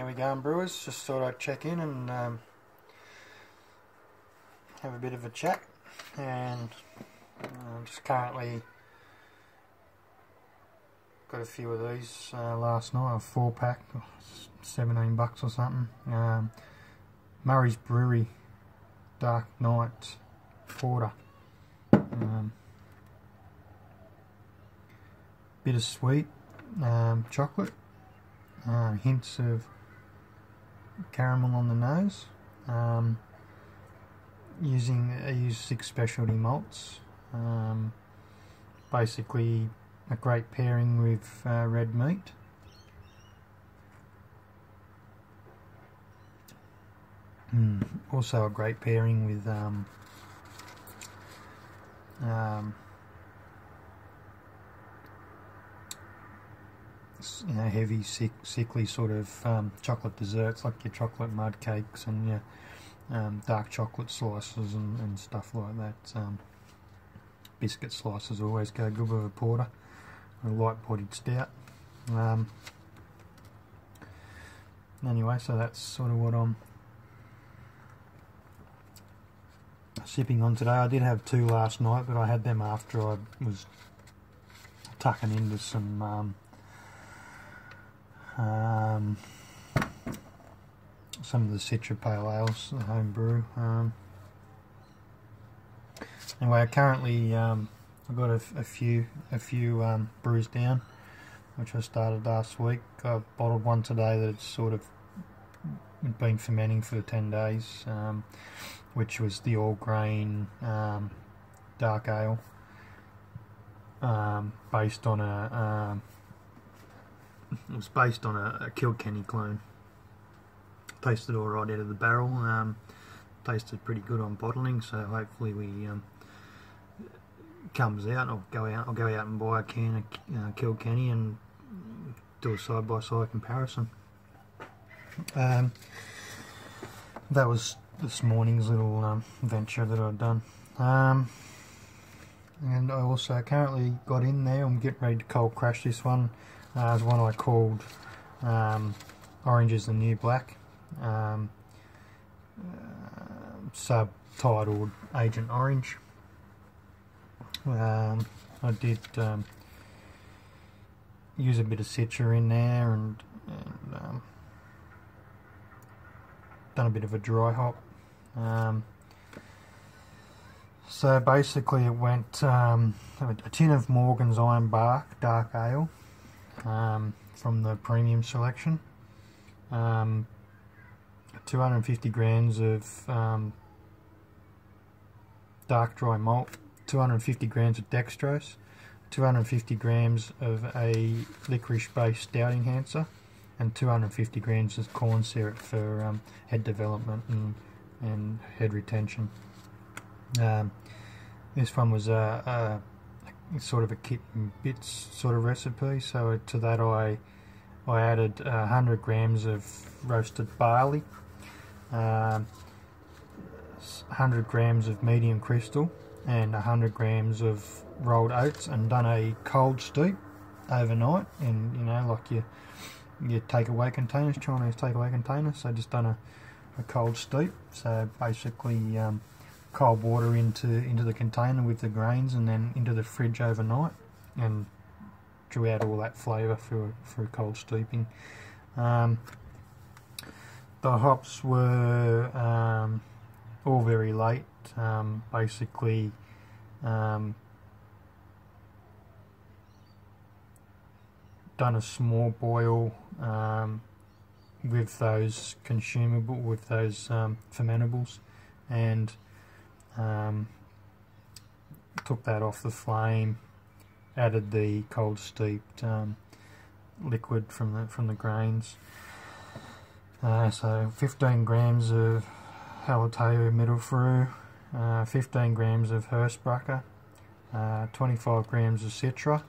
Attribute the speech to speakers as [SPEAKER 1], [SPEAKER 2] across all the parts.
[SPEAKER 1] we going, brewers? Just thought I'd check in and have a bit of a chat. And just currently got a few of these last night, a 4-pack, $17 or something. Murray's Brewery Dark Night Porter. Bittersweet chocolate, hints of caramel on the nose. I use 6 specialty malts. Basically a great pairing with red meat. Also a great pairing with heavy, sickly sort of chocolate desserts like your chocolate mud cakes and your dark chocolate slices and stuff like that. Biscuit slices always go good with a porter, a light-bodied stout. Anyway, so that's sort of what I'm sipping on today. I did have 2 last night, but I had them after I was tucking into some of the Citra Pale Ales, the home brew. Anyway, I currently I've got a few brews down, which I started last week. I bottled one today that's sort of been fermenting for 10 days, which was the all grain dark ale, based on a Kilkenny clone. Tasted alright out of the barrel. Tasted pretty good on bottling, so hopefully we comes out. I'll go out and buy a can of Kilkenny and do a side by side comparison. That was this morning's little venture that I've done. And I also currently got in there. I'm getting ready to cold crash this one. It's one I called Orange is the New Black, subtitled Agent Orange. I did use a bit of Citra in there and done a bit of a dry hop. So basically it went a tin of Morgan's Iron Bark Dark Ale from the premium selection, 250 grams of dark dry malt, 250 grams of dextrose, 250 grams of a licorice based stout enhancer, and 250 grams of corn syrup for head development and head retention. This one was a sort of a kit and bits sort of recipe, so to that I added 100 grams of roasted barley, 100 grams of medium crystal, and 100 grams of rolled oats, and done a cold steep overnight in, like your takeaway containers, Chinese takeaway containers. So just done a cold steep. So basically cold water into the container with the grains, and then into the fridge overnight, and drew out all that flavour through cold steeping. The hops were all very late. Basically done a small boil with those fermentables, and took that off the flame, added the cold steeped liquid from the grains. So 15 grams of Hallertau Mittelfrüh, 15 grams of Hirschbrucker, 25 grams of Citra,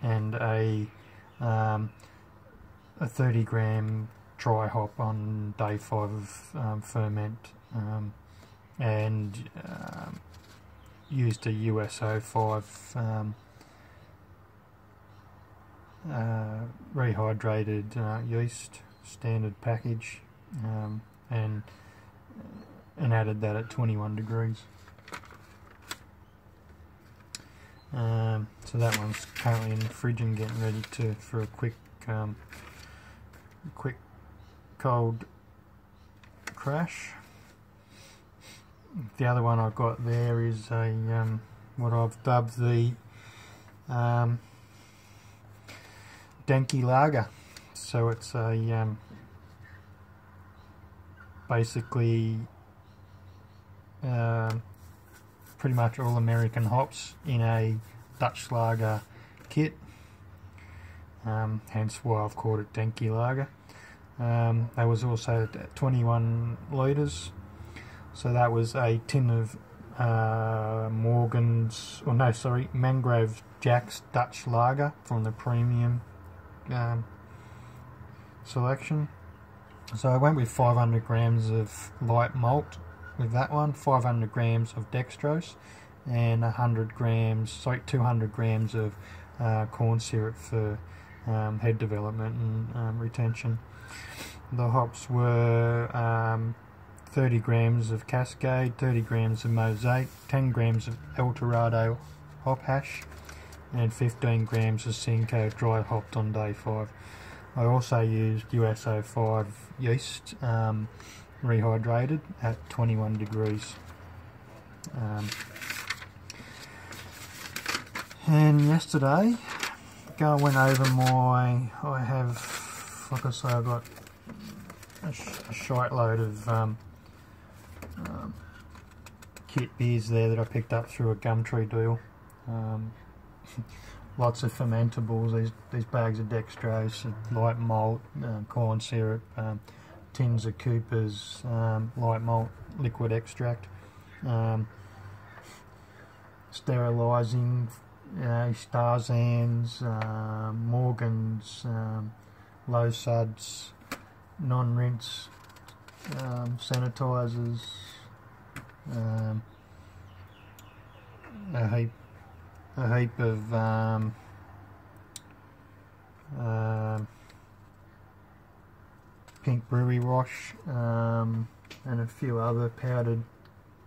[SPEAKER 1] and a 30 gram dry hop on day 5 of ferment, and used a USO5 rehydrated yeast standard package, and added that at 21 degrees. So that one's currently in the fridge and getting ready for a quick cold crash. The other one I've got there is a what I've dubbed the Denki Lager. So it's a basically pretty much all American hops in a Dutch lager kit, hence why I've called it Denki Lager. That was also 21 litres, so that was a tin of Mangrove Jack's Dutch Lager from the premium selection. So I went with 500 grams of light malt with that one, 500 grams of dextrose, and 200 grams of corn syrup for head development and retention. The hops were 30 grams of Cascade, 30 grams of Mosaic, 10 grams of El Dorado hop hash, and 15 grams of Cinco dry hopped on day 5. I also used US-05 yeast, rehydrated at 21 degrees. And yesterday, I went over I have, like I say, I got a shite load of kit beers there that I picked up through a Gumtree deal. Lots of fermentables, these bags of dextrose, light malt, corn syrup, tins of Cooper's light malt liquid extract, sterilising, Starzans, Morgan's, low suds, non-rinse, sanitisers, a heap of pink brewery wash, and a few other powdered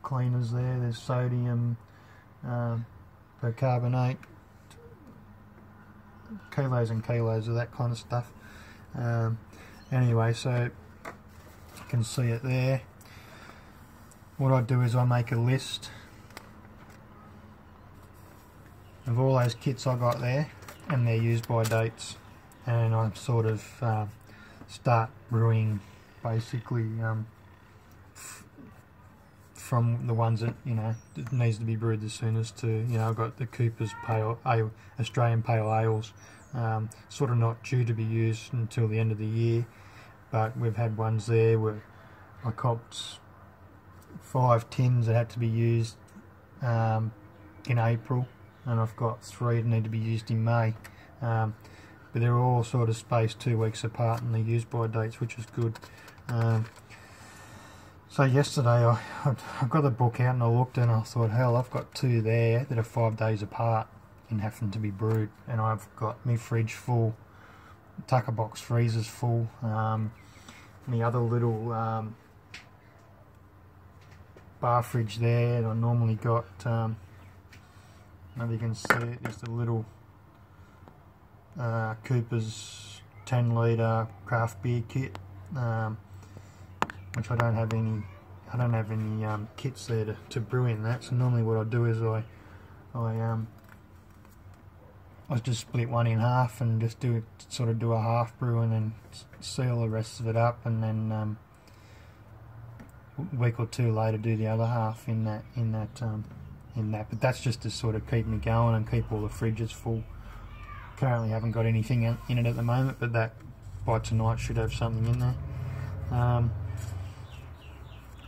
[SPEAKER 1] cleaners there. There's sodium percarbonate, kilos and kilos of that kind of stuff. Anyway, so you can see it there. What I do is I make a list of all those kits I got there and their use by dates, and I sort of start brewing basically from the ones that it needs to be brewed the soonest to, I've got the Cooper's Pale Ale, Australian Pale Ales, sort of not due to be used until the end of the year, but we've had ones there where I copped 5 tins that had to be used in April, and I've got 3 that need to be used in May, but they're all sort of spaced 2 weeks apart in the use by dates, which is good. So yesterday I got the book out and I looked and I thought, hell, I've got 2 there that are 5 days apart in having to be brewed, and I've got my fridge full, tucker box freezers full, the other little bar fridge there, and I normally got, maybe you can see it, just a little Cooper's 10 litre craft beer kit, which I don't have any kits there to brew in that. So normally what I do is I just split one in half and just do a half brew and then seal the rest of it up, and then a week or 2 later do the other half in that. But that's just to sort of keep me going and keep all the fridges full. Currently haven't got anything in it at the moment, but that by tonight should have something in there.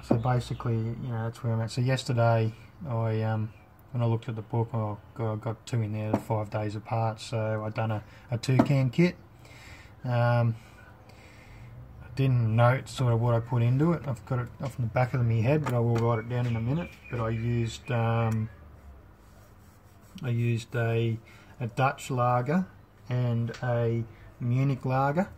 [SPEAKER 1] So basically, that's where I'm at. So yesterday, when I looked at the book, I got 2 in there that are 5 days apart. So I done a 2-can kit. I didn't note sort of what I put into it. I've got it off in the back of my head, but I will write it down in a minute. But I used a Dutch lager and a Munich lager,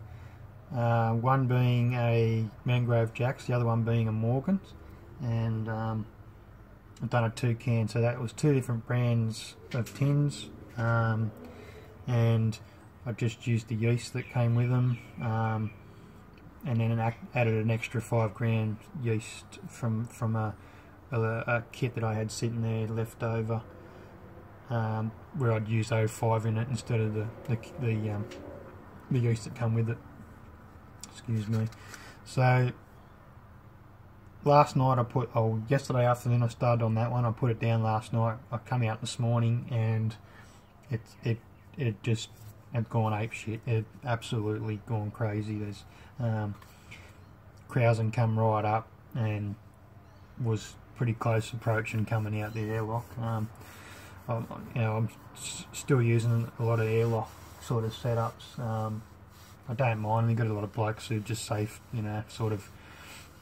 [SPEAKER 1] one being a Mangrove Jack's, the other one being a Morgan's, and I've done a 2 can, so that was 2 different brands of tins, and I just used the yeast that came with them, and then added an extra 5 gram yeast from a kit that I had sitting there left over, where I'd used 05 in it instead of the yeast that come with it. Excuse me. So last night yesterday afternoon I started on that one. I put it down last night. I come out this morning and it just had gone ape shit. It absolutely gone crazy. There's Krausen come right up and was pretty close approaching coming out the airlock. I'm still using a lot of airlock sort of setups. I don't mind. We've got a lot of blokes who just safe, sort of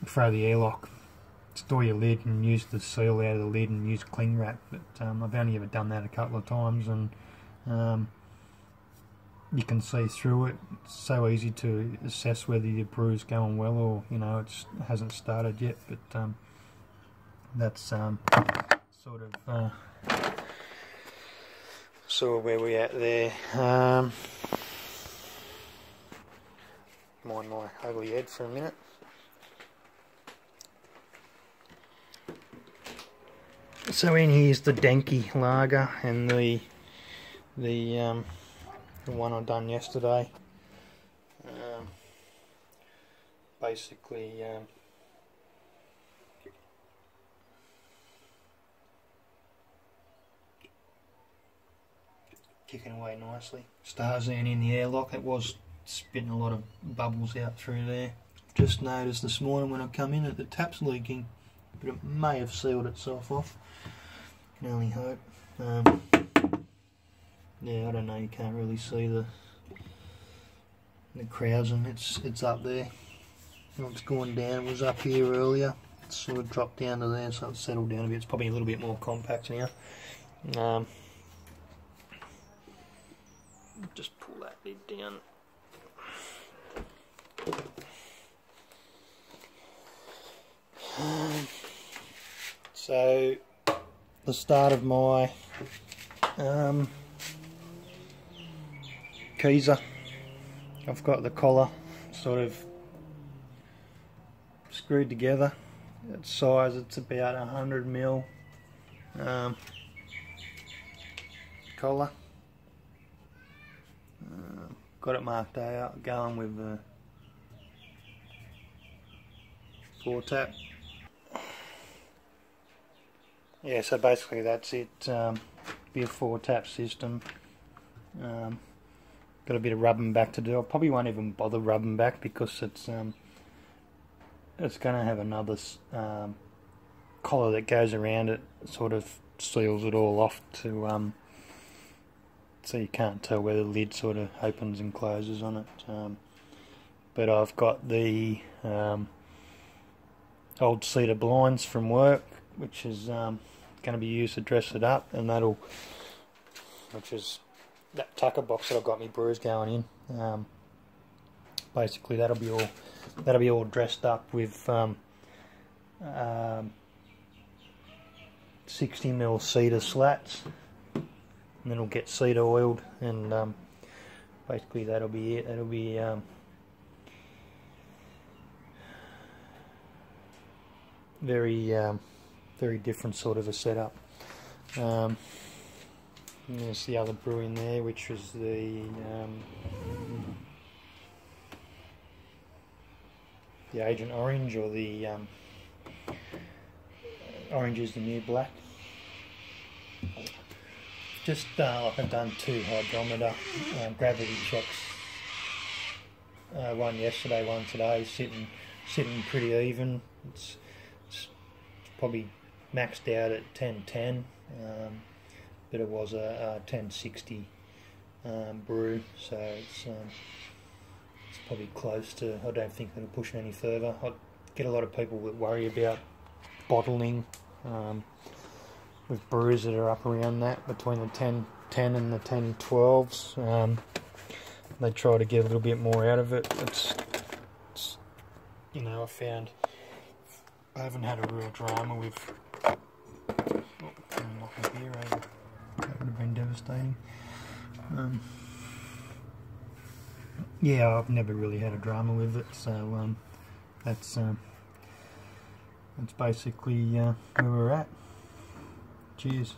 [SPEAKER 1] throw the airlock, store your lid and use the seal out of the lid and use cling wrap. But I've only ever done that a couple of times, and you can see through it. It's so easy to assess whether your brew's going well or it hasn't started yet. But that's sort of where we're at there. Mind my ugly head for a minute. So in here's the Denki lager and the one I done yesterday. Basically, kicking away nicely. Stars down in the airlock. It was spitting a lot of bubbles out through there. Just noticed this morning when I come in that the tap's leaking, but it may have sealed itself off. Can only hope. Yeah, I don't know. You can't really see the Krausen. It's up there. It's gone down. It was up here earlier. It's sort of dropped down to there, so it's settled down a bit. It's probably a little bit more compact now. Just pull that lid down. So the start of my Keezer, I've got the collar sort of screwed together. Its size, it's about 100mm collar. Got it marked out, going with the 4-tap. Yeah, so basically that's it. Be a 4-tap system. Got a bit of rubbing back to do. I probably won't even bother rubbing back because it's going to have another collar that goes around it, sort of seals it all off to so you can't tell where the lid sort of opens and closes on it. But I've got the old cedar blinds from work, which is going to be used to dress it up, and which is that tucker box that I've got my brews going in. Basically, that'll be all dressed up with 60mm cedar slats, and then it'll get cedar oiled, and basically that'll be it. That'll be very different sort of a setup. And there's the other brew in there, which was the Agent Orange, or the Orange is the New Black. Just like I've done 2 hydrometer gravity checks. One yesterday, one today, sitting pretty even. It's probably maxed out at 1010, but it was a 1060 brew, so it's probably close to. I don't think it'll push it any further. I get a lot of people that worry about bottling with brews that are up around that, between the 1010 and the 1012s. They try to get a little bit more out of it. you know, I haven't had a real drama with. Oh, knock my beer over. That would have been devastating. Yeah, I've never really had a drama with it, so that's basically where we're at. Cheers.